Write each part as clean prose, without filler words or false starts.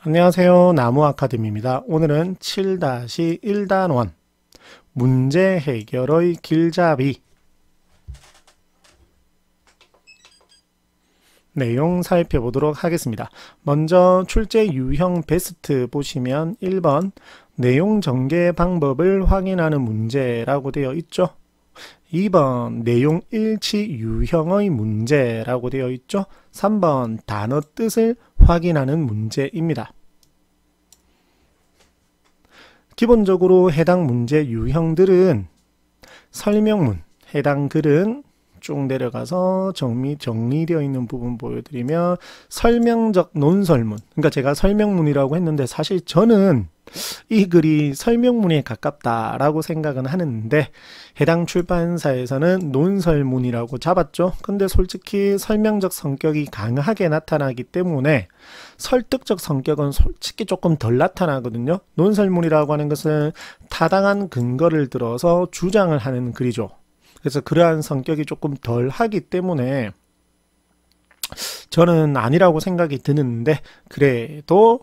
안녕하세요. 나무아카데미입니다. 오늘은 7-1-1 문제 해결의 길잡이 내용 살펴보도록 하겠습니다. 먼저 출제 유형 베스트 보시면 1번 내용 전개 방법을 확인하는 문제라고 되어 있죠. 2번 내용 일치 유형의 문제라고 되어 있죠. 3번 단어 뜻을 확인하는 문제입니다. 기본적으로 해당 문제 유형들은 설명문, 해당 글은 쭉 내려가서 정리되어 있는 부분 보여드리면 설명적 논설문, 그러니까 제가 설명문이라고 했는데 사실 저는 이 글이 설명문에 가깝다라고 생각은 하는데 해당 출판사에서는 논설문이라고 잡았죠. 근데 솔직히 설명적 성격이 강하게 나타나기 때문에 설득적 성격은 솔직히 조금 덜 나타나거든요. 논설문이라고 하는 것은 타당한 근거를 들어서 주장을 하는 글이죠. 그래서 그러한 성격이 조금 덜 하기 때문에 저는 아니라고 생각이 드는데 그래도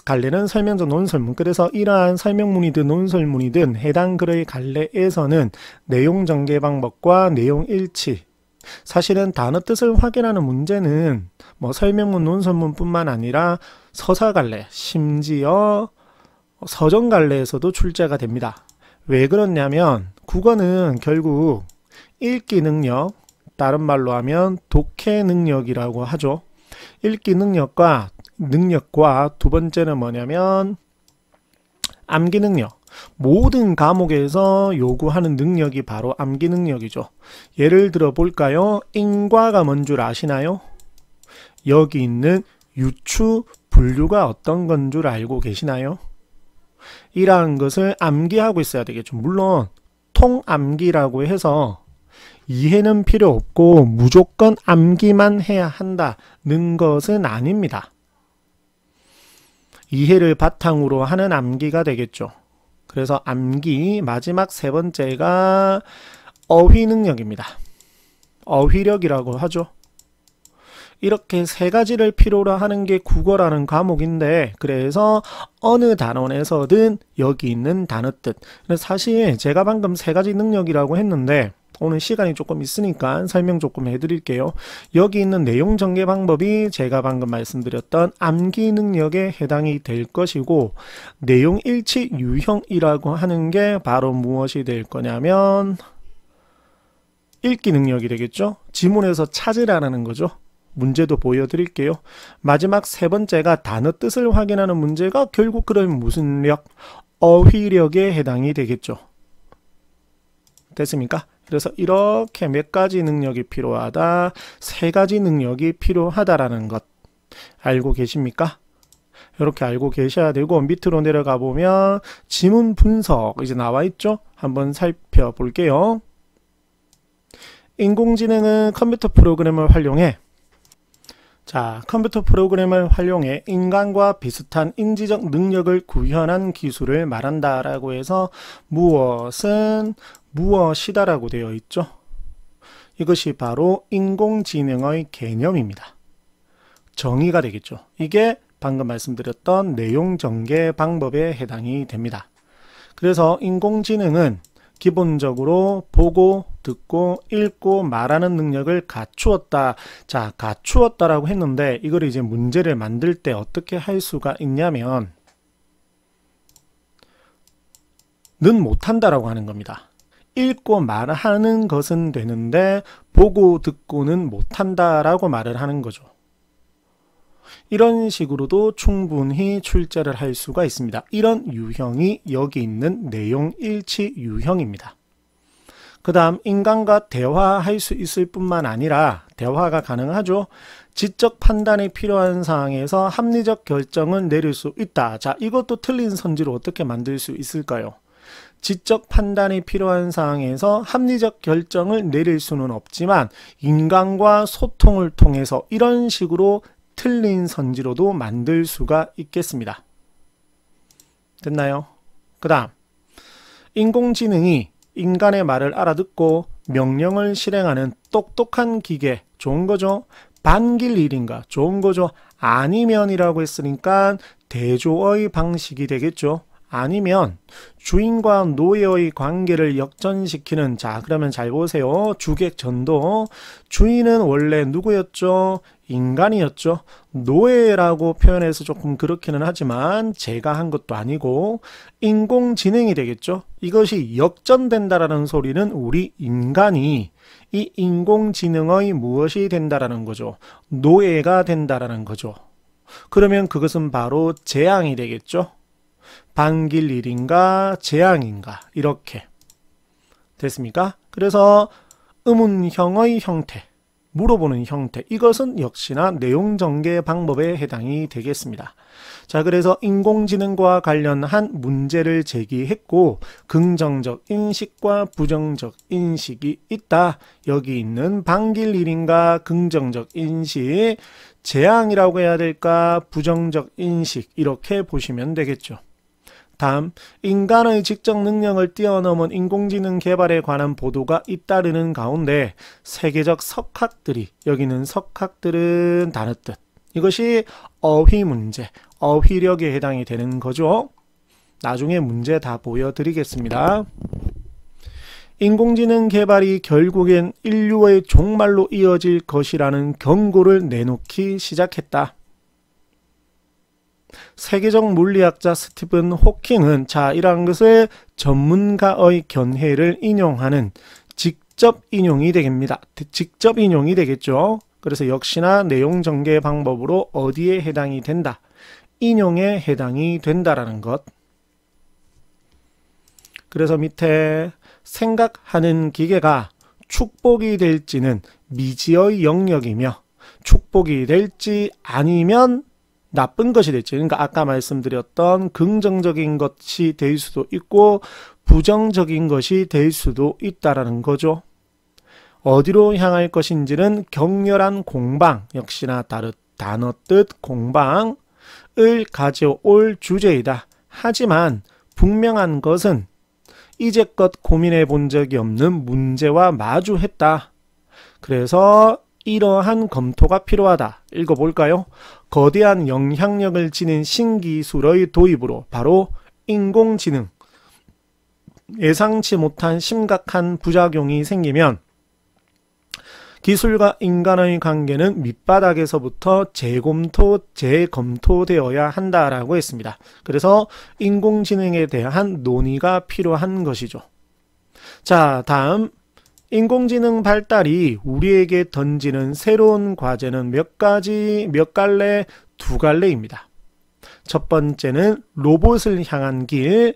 갈래는 설명적 논설문, 그래서 이러한 설명문이든 논설문이든 해당 글의 갈래에서는 내용 전개 방법과 내용 일치, 사실은 단어 뜻을 확인하는 문제는 뭐 설명문, 논설문 뿐만 아니라 서사 갈래, 심지어 서정 갈래에서도 출제가 됩니다. 왜 그러냐면 국어는 결국 읽기 능력, 다른 말로 하면 독해 능력이라고 하죠. 읽기 능력과 두 번째는 뭐냐면 암기 능력. 모든 과목에서 요구하는 능력이 바로 암기 능력이죠. 예를 들어 볼까요? 인과가 뭔 줄 아시나요? 여기 있는 유추, 분류가 어떤 건 줄 알고 계시나요? 이러한 것을 암기하고 있어야 되겠죠. 물론 통암기라고 해서 이해는 필요 없고 무조건 암기만 해야 한다는 것은 아닙니다. 이해를 바탕으로 하는 암기가 되겠죠. 그래서 암기 마지막 세 번째가 어휘 능력입니다. 어휘력이라고 하죠. 이렇게 세 가지를 필요로 하는 게 국어라는 과목인데 그래서 어느 단원에서든 여기 있는 단어 뜻, 사실 제가 방금 세 가지 능력이라고 했는데 오늘 시간이 조금 있으니까 설명 조금 해드릴게요. 여기 있는 내용 전개 방법이 제가 방금 말씀드렸던 암기 능력에 해당이 될 것이고 내용 일치 유형이라고 하는 게 바로 무엇이 될 거냐면 읽기 능력이 되겠죠. 지문에서 찾으라는 거죠. 문제도 보여드릴게요. 마지막 세 번째가 단어 뜻을 확인하는 문제가 결국 그럼 무슨 력? 어휘력에 해당이 되겠죠. 됐습니까? 그래서 이렇게 몇 가지 능력이 필요하다, 세 가지 능력이 필요하다라는 것 알고 계십니까? 이렇게 알고 계셔야 되고 밑으로 내려가 보면 지문 분석 이제 나와 있죠? 한번 살펴볼게요. 인공지능은 컴퓨터 프로그램을 활용해 컴퓨터 프로그램을 활용해 인간과 비슷한 인지적 능력을 구현한 기술을 말한다라고 해서 무엇은 무엇이다라고 되어 있죠. 이것이 바로 인공지능의 개념입니다. 정의가 되겠죠. 이게 방금 말씀드렸던 내용 전개 방법에 해당이 됩니다. 그래서 인공지능은 기본적으로 보고, 듣고, 읽고, 말하는 능력을 갖추었다. 자, 갖추었다라고 했는데 이걸 이제 문제를 만들 때 어떻게 할 수가 있냐면 는 못한다라고 하는 겁니다. 읽고 말하는 것은 되는데 보고, 듣고는 못한다라고 말을 하는 거죠. 이런 식으로도 충분히 출제를 할 수가 있습니다. 이런 유형이 여기 있는 내용 일치 유형입니다. 그 다음 인간과 대화할 수 있을 뿐만 아니라 대화가 가능하죠. 지적 판단이 필요한 상황에서 합리적 결정을 내릴 수 있다. 자, 이것도 틀린 선지로 어떻게 만들 수 있을까요? 지적 판단이 필요한 상황에서 합리적 결정을 내릴 수는 없지만 인간과 소통을 통해서 이런 식으로 틀린 선지로도 만들 수가 있겠습니다. 됐나요? 그 다음 인공지능이 인간의 말을 알아듣고 명령을 실행하는 똑똑한 기계, 좋은 거죠? 반길 일인가? 좋은 거죠? 아니면이라고 했으니까 대조의 방식이 되겠죠. 아니면 주인과 노예의 관계를 역전시키는, 자 그러면 잘 보세요. 주객전도. 주인은 원래 누구였죠? 인간이었죠. 노예라고 표현해서 조금 그렇기는 하지만 제가 한 것도 아니고 인공지능이 되겠죠. 이것이 역전된다라는 소리는 우리 인간이 이 인공지능의 무엇이 된다라는 거죠? 노예가 된다라는 거죠. 그러면 그것은 바로 재앙이 되겠죠. 반길 일인가 재앙인가 이렇게 됐습니까? 그래서 의문형의 형태, 물어보는 형태, 이것은 역시나 내용 전개 방법에 해당이 되겠습니다. 자, 그래서 인공지능과 관련한 문제를 제기했고 긍정적 인식과 부정적 인식이 있다. 여기 있는 반길 일인가 긍정적 인식, 재앙이라고 해야 될까 부정적 인식, 이렇게 보시면 되겠죠. 다음, 인간의 직접 능력을 뛰어넘은 인공지능 개발에 관한 보도가 잇따르는 가운데 세계적 석학들이, 여기는 석학들은 단어 뜻, 이것이 어휘 문제, 어휘력에 해당이 되는 거죠. 나중에 문제 다 보여드리겠습니다. 인공지능 개발이 결국엔 인류의 종말로 이어질 것이라는 경고를 내놓기 시작했다. 세계적 물리학자 스티븐 호킹은 자 이러한 것을 전문가의 견해를 인용하는 직접 인용이 됩니다. 직접 인용이 되겠죠. 그래서 역시나 내용 전개 방법으로 어디에 해당이 된다. 인용에 해당이 된다라는 것. 그래서 밑에 생각하는 기계가 축복이 될지는 미지의 영역이며 축복이 될지 아니면 나쁜 것이 될지, 그러니까 아까 말씀드렸던 긍정적인 것이 될 수도 있고 부정적인 것이 될 수도 있다라는 거죠. 어디로 향할 것인지는 격렬한 공방, 역시나 단어 뜻 공방을 가져올 주제이다. 하지만 분명한 것은 이제껏 고민해 본 적이 없는 문제와 마주했다. 그래서 이러한 검토가 필요하다. 읽어볼까요? 거대한 영향력을 지닌 신기술의 도입으로 바로 인공지능, 예상치 못한 심각한 부작용이 생기면 기술과 인간의 관계는 밑바닥에서부터 재검토되어야 한다라고 했습니다. 그래서 인공지능에 대한 논의가 필요한 것이죠. 자, 다음 인공지능 발달이 우리에게 던지는 새로운 과제는 몇 갈래? 두 갈래입니다. 첫 번째는 로봇을 향한 길,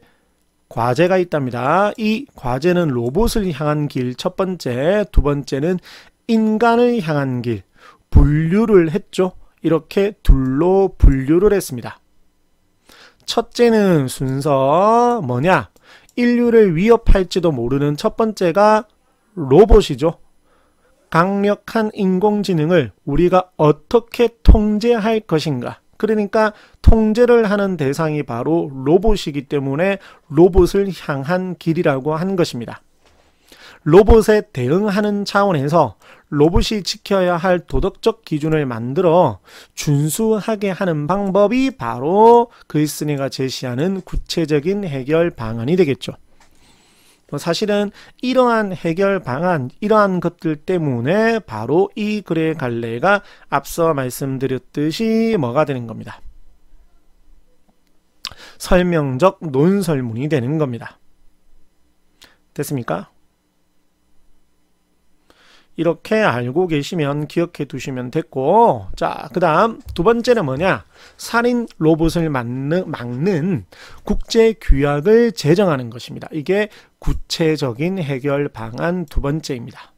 과제가 있답니다. 이 과제는 로봇을 향한 길 첫 번째, 두 번째는 인간을 향한 길, 분류를 했죠. 이렇게 둘로 분류를 했습니다. 첫째는 순서 뭐냐? 인류를 위협할지도 모르는 첫 번째가 로봇이죠. 강력한 인공지능을 우리가 어떻게 통제할 것인가. 그러니까 통제를 하는 대상이 바로 로봇이기 때문에 로봇을 향한 길이라고 한 것입니다. 로봇에 대응하는 차원에서 로봇이 지켜야 할 도덕적 기준을 만들어 준수하게 하는 방법이 바로 글쓴이가 제시하는 구체적인 해결 방안이 되겠죠. 사실은 이러한 해결 방안, 이러한 것들 때문에 바로 이 글의 갈래가 앞서 말씀드렸듯이 뭐가 되는 겁니다. 설명적 논설문이 되는 겁니다. 됐습니까? 이렇게 알고 계시면 기억해 두시면 됐고, 자, 그 다음 두 번째는 뭐냐? 살인 로봇을 막는 국제 규약을 제정하는 것입니다. 이게 구체적인 해결 방안 두 번째입니다.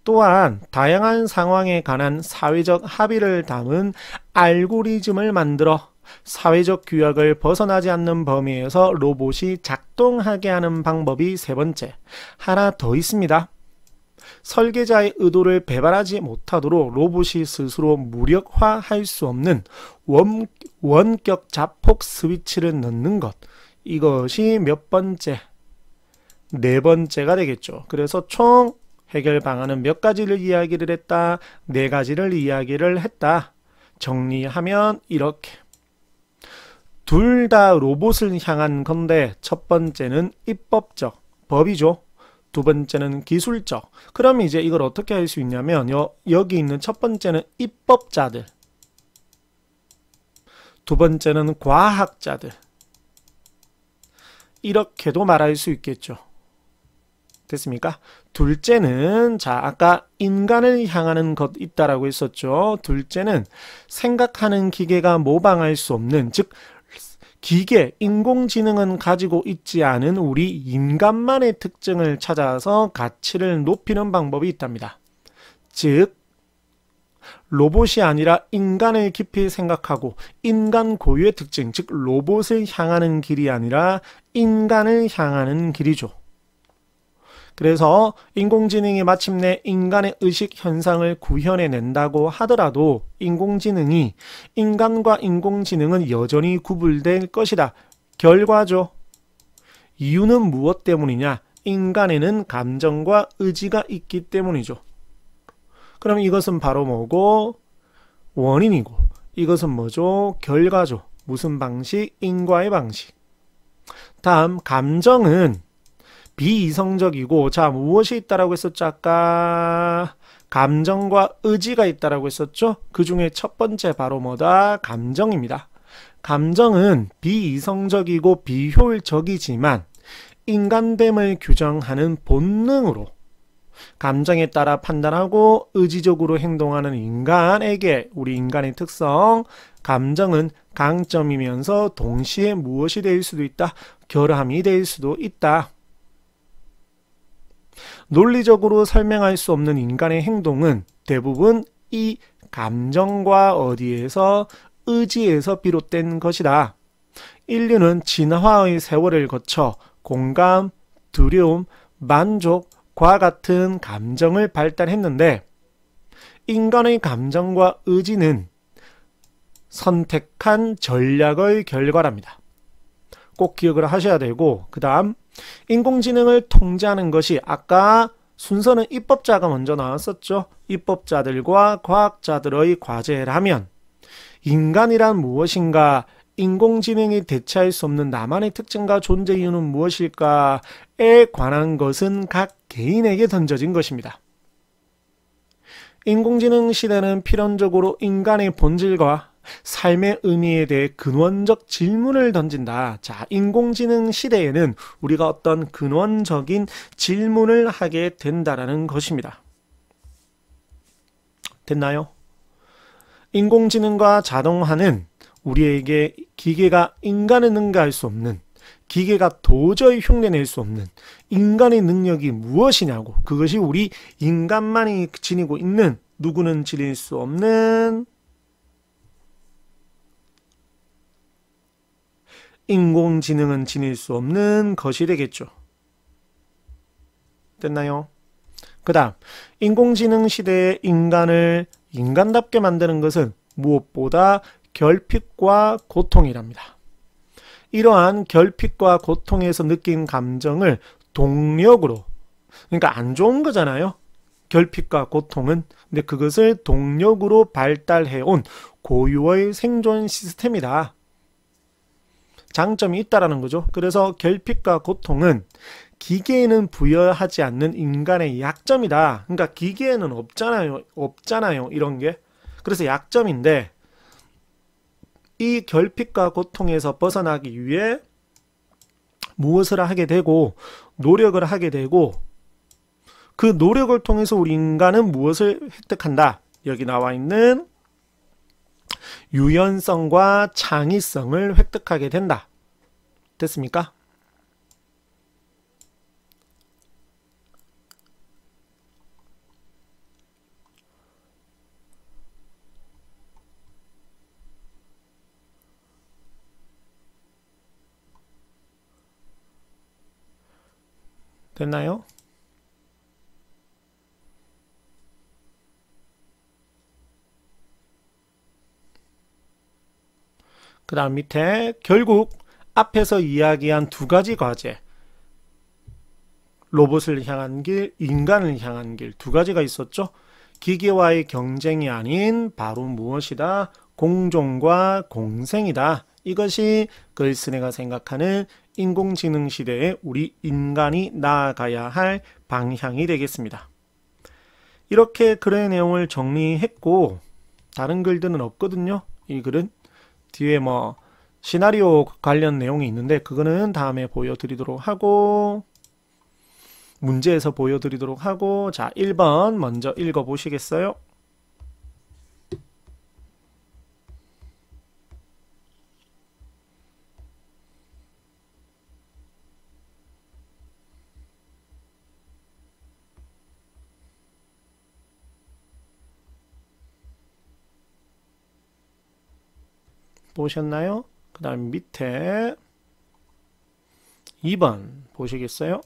또한 다양한 상황에 관한 사회적 합의를 담은 알고리즘을 만들어 사회적 규약을 벗어나지 않는 범위에서 로봇이 작동하게 하는 방법이 세 번째. 하나 더 있습니다. 설계자의 의도를 배반하지 못하도록 로봇이 스스로 무력화할 수 없는 원격 자폭 스위치를 넣는 것. 이것이 몇 번째? 네 번째가 되겠죠. 그래서 총 해결 방안은 몇 가지를 이야기를 했다? 네 가지를 이야기를 했다. 정리하면 이렇게. 둘 다 로봇을 향한 건데 첫 번째는 입법적, 법이죠. 두 번째는 기술적. 그럼 이제 이걸 어떻게 할 수 있냐면 여기 있는 첫 번째는 입법자들, 두 번째는 과학자들, 이렇게도 말할 수 있겠죠. 됐습니까? 둘째는 자 아까 인간을 향하는 것 있다라고 했었죠. 둘째는 생각하는 기계가 모방할 수 없는, 즉 기계, 인공지능은 가지고 있지 않은 우리 인간만의 특징을 찾아서 가치를 높이는 방법이 있답니다. 즉 로봇이 아니라 인간을 깊이 생각하고 인간 고유의 특징, 즉 로봇을 향하는 길이 아니라 인간을 향하는 길이죠. 그래서 인공지능이 마침내 인간의 의식 현상을 구현해낸다고 하더라도 인공지능이 인간과 인공지능은 여전히 구분될 것이다. 결과죠. 이유는 무엇 때문이냐? 인간에는 감정과 의지가 있기 때문이죠. 그럼 이것은 바로 뭐고? 원인이고, 이것은 뭐죠? 결과죠. 무슨 방식? 인과의 방식. 다음, 감정은 비이성적이고, 자 무엇이 있다라고 했었죠? 아까 감정과 의지가 있다라고 했었죠? 그 중에 첫 번째 바로 뭐다? 감정입니다. 감정은 비이성적이고 비효율적이지만 인간됨을 규정하는 본능으로 감정에 따라 판단하고 의지적으로 행동하는 인간에게, 우리 인간의 특성, 감정은 강점이면서 동시에 무엇이 될 수도 있다? 결함이 될 수도 있다. 논리적으로 설명할 수 없는 인간의 행동은 대부분 이 감정과 어디에서? 의지에서 비롯된 것이다. 인류는 진화의 세월을 거쳐 공감, 두려움, 만족, 과 같은 감정을 발달했는데 인간의 감정과 의지는 선택한 전략의 결과랍니다. 꼭 기억을 하셔야 되고, 그 다음 인공지능을 통제하는 것이 아까 순서는 입법자가 먼저 나왔었죠. 입법자들과 과학자들의 과제라면 인간이란 무엇인가, 인공지능이 대체할 수 없는 나만의 특징과 존재 이유는 무엇일까에 관한 것은 각 개인에게 던져진 것입니다. 인공지능 시대는 필연적으로 인간의 본질과 삶의 의미에 대해 근원적 질문을 던진다. 자, 인공지능 시대에는 우리가 어떤 근원적인 질문을 하게 된다라는 것입니다. 됐나요? 인공지능과 자동화는 우리에게 기계가 인간을 능가할 수 없는, 기계가 도저히 흉내낼 수 없는 인간의 능력이 무엇이냐고, 그것이 우리 인간만이 지니고 있는, 누구는 지닐 수 없는 인공지능은 지닐 수 없는 것이 되겠죠. 됐나요? 그 다음 인공지능 시대의 인간을 인간답게 만드는 것은 무엇보다 결핍과 고통이랍니다. 이러한 결핍과 고통에서 느낀 감정을 동력으로, 그러니까 안 좋은 거잖아요. 결핍과 고통은. 근데 그것을 동력으로 발달해온 고유의 생존 시스템이다. 장점이 있다라는 거죠. 그래서 결핍과 고통은 기계에는 부여하지 않는 인간의 약점이다. 그러니까 기계에는 없잖아요. 이런 게. 그래서 약점인데, 이 결핍과 고통에서 벗어나기 위해 무엇을 하게 되고 노력을 하게 되고, 그 노력을 통해서 우리 인간은 무엇을 획득한다? 여기 나와 있는 유연성과 창의성을 획득하게 된다. 됐습니까? 됐나요? 그 다음 밑에 결국 앞에서 이야기한 두 가지 과제, 로봇을 향한 길, 인간을 향한 길, 두 가지가 있었죠. 기계와의 경쟁이 아닌 바로 무엇이다? 공종과 공생이다. 이것이 글쓴이가 생각하는 인공지능 시대에 우리 인간이 나아가야 할 방향이 되겠습니다. 이렇게 글의 내용을 정리했고 다른 글들은 없거든요. 이 글은 뒤에 뭐 시나리오 관련 내용이 있는데 그거는 다음에 보여드리도록 하고 문제에서 보여드리도록 하고 자 1번 먼저 읽어보시겠어요? 보셨나요? 그 다음 밑에 2번 보시겠어요?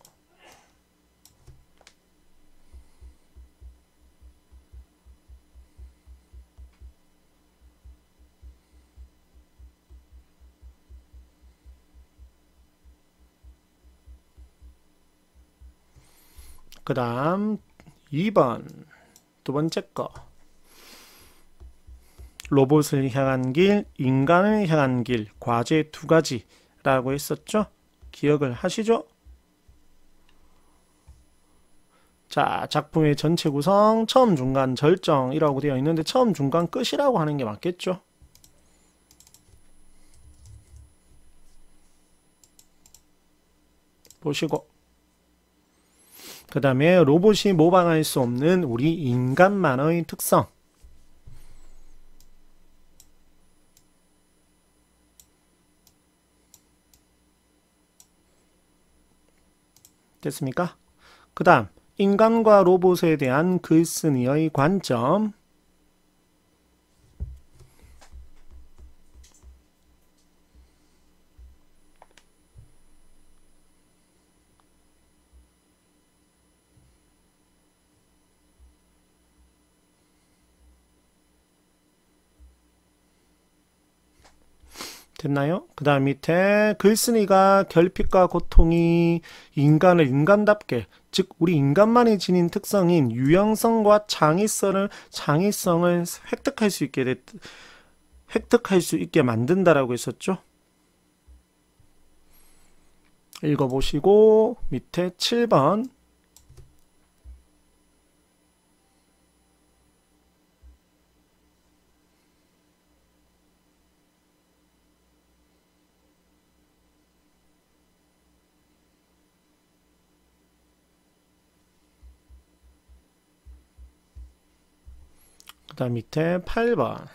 그 다음 2번 두 번째 거 로봇을 향한 길, 인간을 향한 길, 과제 두 가지라고 했었죠? 기억을 하시죠? 자, 작품의 전체 구성, 처음, 중간, 절정이라고 되어 있는데 처음, 중간, 끝이라고 하는 게 맞겠죠? 보시고 그 다음에 로봇이 모방할 수 없는 우리 인간만의 특성 됐습니까? 그 다음 인간과 로봇에 대한 글쓴이의 관점 됐나요? 그 다음 밑에 글쓴이가 결핍과 고통이 인간을 인간답게 즉 우리 인간만이 지닌 특성인 유형성과 창의성을 획득할 수 있게 만든다라고 했었죠. 읽어보시고 밑에 7번 그 다음 밑에 8번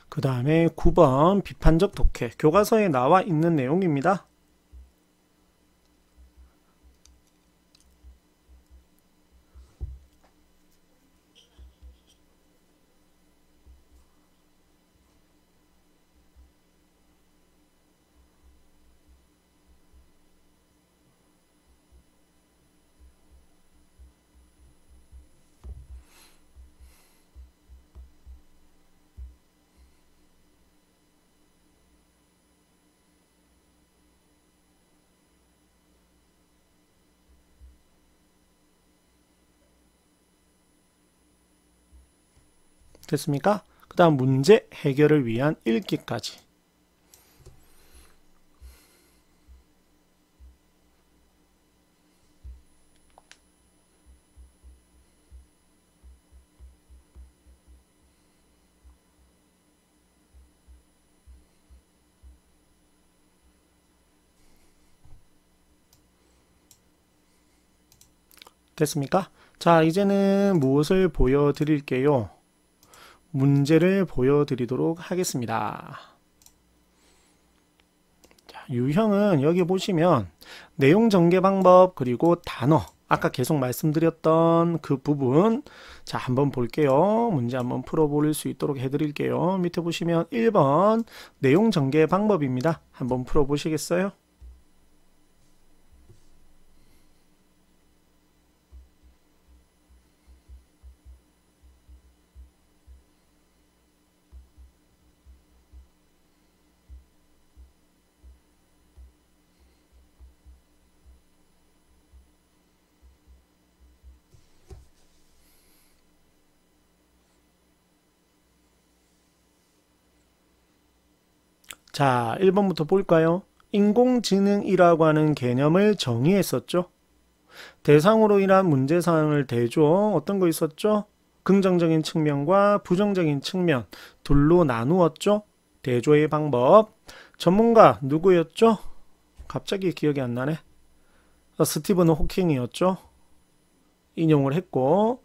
그 다음에 9번 비판적 독해 교과서에 나와 있는 내용입니다. 됐습니까? 그 다음 문제 해결을 위한 읽기까지 됐습니까? 자 이제는 무엇을 보여드릴게요? 문제를 보여드리도록 하겠습니다. 자, 유형은 여기 보시면 내용 전개 방법 그리고 단어 아까 계속 말씀드렸던 그 부분 자 한번 볼게요. 문제 한번 풀어볼 수 있도록 해드릴게요. 밑에 보시면 1번 내용 전개 방법입니다. 한번 풀어보시겠어요? 자, 1번부터 볼까요? 인공지능이라고 하는 개념을 정의했었죠. 대상으로 인한 문제사항을 대조 어떤 거 있었죠? 긍정적인 측면과 부정적인 측면 둘로 나누었죠. 대조의 방법. 전문가 누구였죠? 갑자기 기억이 안 나네. 스티븐 호킹이었죠. 인용을 했고,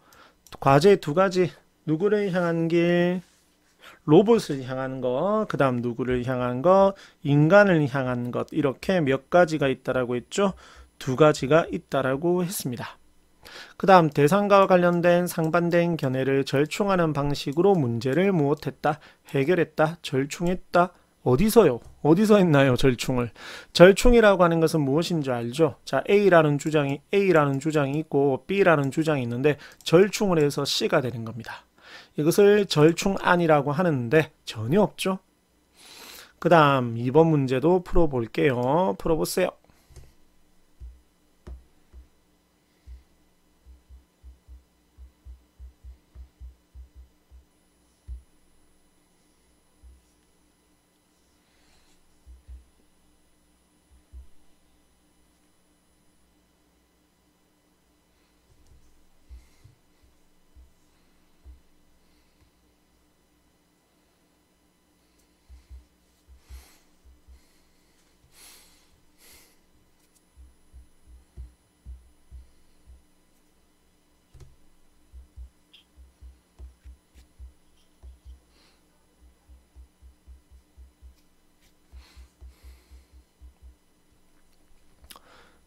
과제 두 가지. 누구를 향한 길? 로봇을 향하는 것, 그 다음 누구를 향한 것, 인간을 향한 것, 이렇게 몇 가지가 있다라고 했죠. 두 가지가 있다라고 했습니다. 그 다음 대상과 관련된 상반된 견해를 절충하는 방식으로 문제를 무엇했다? 해결했다? 절충했다? 어디서요? 어디서 했나요? 절충을. 절충이라고 하는 것은 무엇인 줄 알죠? 자, A라는 주장이 있고 B라는 주장이 있는데 절충을 해서 C가 되는 겁니다. 이것을 절충안이라고 하는데 전혀 없죠. 그 다음 2번 문제도 풀어볼게요. 풀어보세요.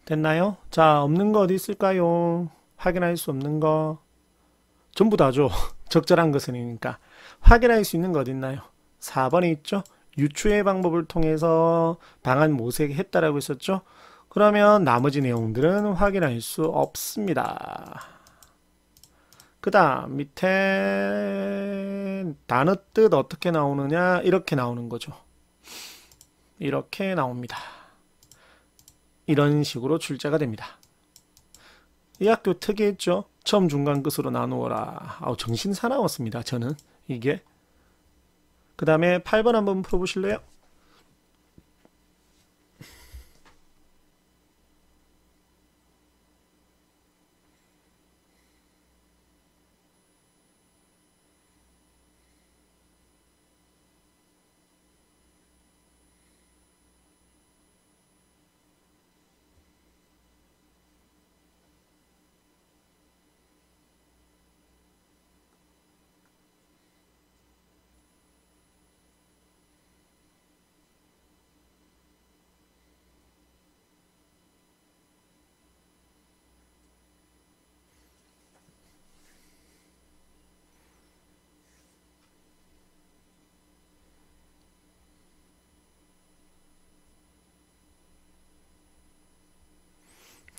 됐나요? 자, 없는 거 어디 있을까요? 확인할 수 없는 거. 전부 다죠. 적절한 것은이니까. 확인할 수 있는 거 어디 있나요? 4번에 있죠? 유추의 방법을 통해서 방안 모색했다라고 했었죠? 그러면 나머지 내용들은 확인할 수 없습니다. 그 다음 밑에 단어 뜻 어떻게 나오느냐? 이렇게 나오는 거죠. 이렇게 나옵니다. 이런 식으로 출제가 됩니다. 이 학교 특이했죠? 처음 중간 끝으로 나누어라. 정신 사나웠습니다. 저는 이게. 그 다음에 8번 한번 풀어보실래요?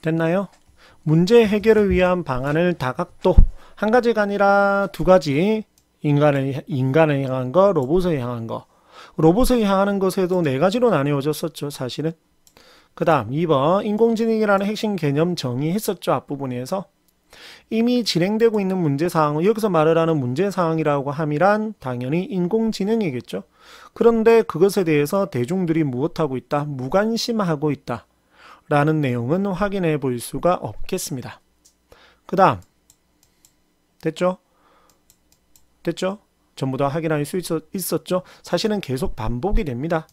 됐나요? 문제 해결을 위한 방안을 다각도 한 가지가 아니라 두 가지 인간을 향한 거, 로봇을 향한 거. 로봇을 향하는 것에도 네 가지로 나뉘어졌었죠, 사실은. 그 다음 2번 인공지능이라는 핵심 개념 정의했었죠, 앞부분에서. 이미 진행되고 있는 문제사항을 여기서 말을 하는 문제사항이라고 함이란 당연히 인공지능이겠죠. 그런데 그것에 대해서 대중들이 무엇하고 있다? 무관심하고 있다. 라는 내용은 확인해 볼 수가 없겠습니다. 그 다음 됐죠? 됐죠? 전부 다 확인할 수 있었죠? 사실은 계속 반복이 됩니다.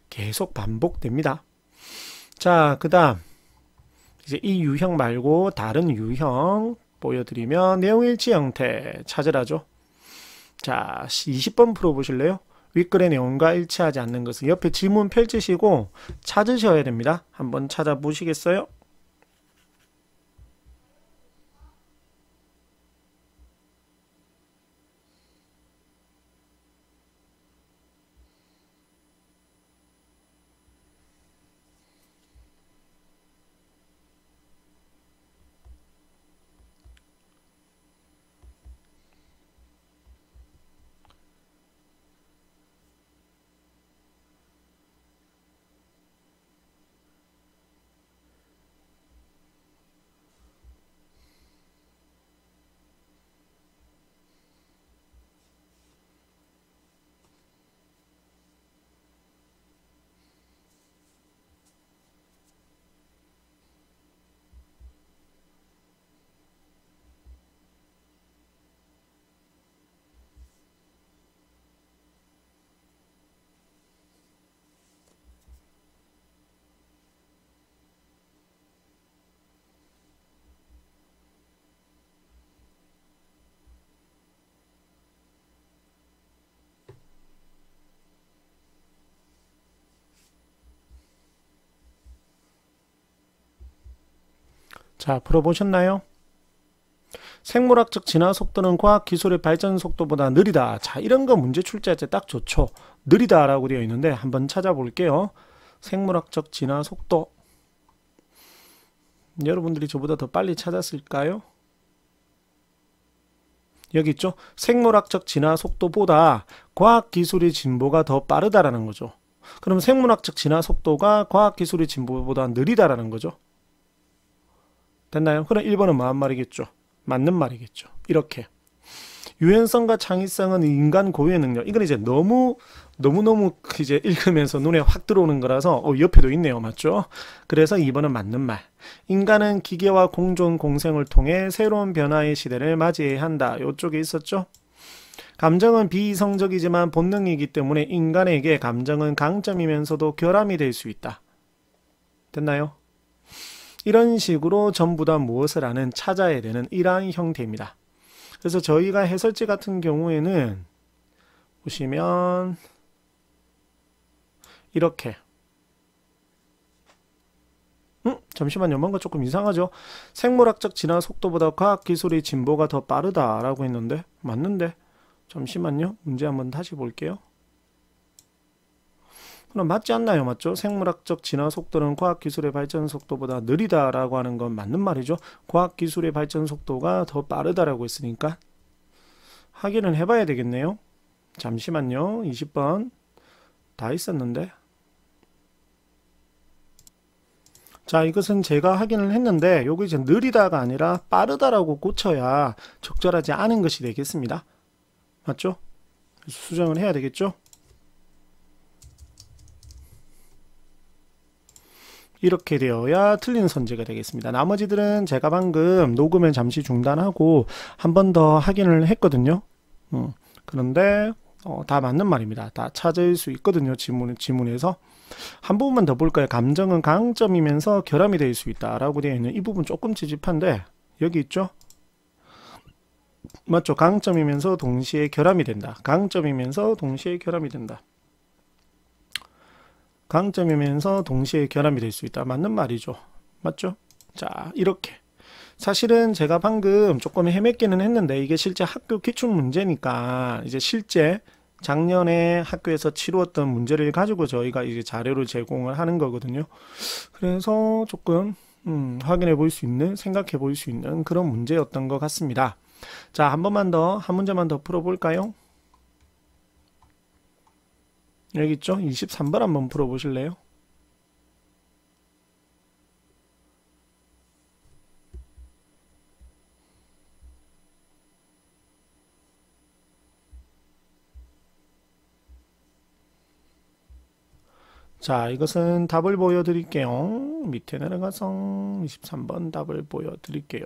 계속 반복됩니다. 자, 그 다음 이제 이 유형 말고 다른 유형 보여드리면 내용일치 형태 찾으라죠. 자, 20번 풀어보실래요? 윗글의 내용과 일치하지 않는 것은 옆에 지문 펼치시고 찾으셔야 됩니다. 한번 찾아보시겠어요? 자, 풀어보셨나요? 생물학적 진화 속도는 과학기술의 발전 속도보다 느리다. 자, 이런 거 문제 출제할 때 딱 좋죠. 느리다라고 되어 있는데 한번 찾아볼게요. 생물학적 진화 속도. 여러분들이 저보다 더 빨리 찾았을까요? 여기 있죠. 생물학적 진화 속도보다 과학기술의 진보가 더 빠르다라는 거죠. 그럼 생물학적 진화 속도가 과학기술의 진보보다 느리다라는 거죠. 됐나요? 그럼 1번은 뭐한 말이겠죠? 맞는 말이겠죠. 이렇게 유연성과 창의성은 인간 고유의 능력. 이건 이제 너무 이제 읽으면서 눈에 확 들어오는 거라서 옆에도 있네요. 맞죠? 그래서 2번은 맞는 말. 인간은 기계와 공존 공생을 통해 새로운 변화의 시대를 맞이해야 한다. 이쪽에 있었죠? 감정은 비이성적이지만 본능이기 때문에 인간에게 감정은 강점이면서도 결함이 될 수 있다. 됐나요? 이런 식으로 전부 다 무엇을 하는 찾아야 되는 이러한 형태입니다. 그래서 저희가 해설지 같은 경우에는 보시면 이렇게 잠시만요. 뭔가 조금 이상하죠? 생물학적 진화 속도보다 과학기술의 진보가 더 빠르다라고 했는데 맞는데 잠시만요. 문제 한번 다시 볼게요. 그럼 맞지 않나요? 맞죠? 생물학적 진화 속도는 과학기술의 발전 속도보다 느리다라고 하는 건 맞는 말이죠. 과학기술의 발전 속도가 더 빠르다라고 했으니까 확인을 해봐야 되겠네요. 잠시만요. 20번 다 있었는데 자, 이것은 제가 확인을 했는데 여기 이제 느리다가 아니라 빠르다라고 고쳐야 적절하지 않은 것이 되겠습니다. 맞죠? 수정을 해야 되겠죠? 이렇게 되어야 틀린 선지가 되겠습니다. 나머지들은 제가 방금 녹음을 잠시 중단하고 한 번 더 확인을 했거든요. 그런데 다 맞는 말입니다. 다 찾을 수 있거든요. 지문에서. 한 부분만 더 볼까요? 감정은 강점이면서 결함이 될 수 있다 라고 되어 있는 이 부분 조금 찝찝한데 여기 있죠? 맞죠? 강점이면서 동시에 결함이 된다. 강점이면서 동시에 결함이 된다. 강점이면서 동시에 결함이 될 수 있다. 맞는 말이죠. 맞죠? 자, 이렇게. 사실은 제가 방금 조금 헤맸기는 했는데 이게 실제 학교 기출 문제니까 이제 실제 작년에 학교에서 치루었던 문제를 가지고 저희가 이제 자료를 제공을 하는 거거든요. 그래서 조금 확인해 볼 수 있는, 생각해 볼 수 있는 그런 문제였던 것 같습니다. 자, 한 문제만 더 풀어볼까요? 여기 있죠? 23번 한번 풀어보실래요? 자, 이것은 답을 보여드릴게요. 밑에 내려가서 23번 답을 보여드릴게요.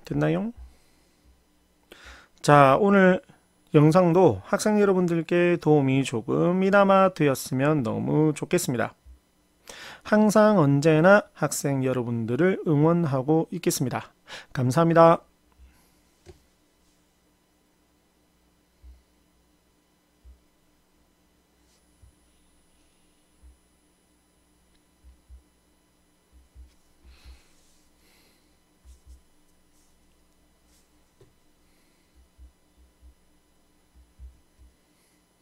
됐나요? 자, 오늘 영상도 학생 여러분들께 도움이 조금이나마 되었으면 너무 좋겠습니다. 항상 언제나 학생 여러분들을 응원하고 있겠습니다. 감사합니다.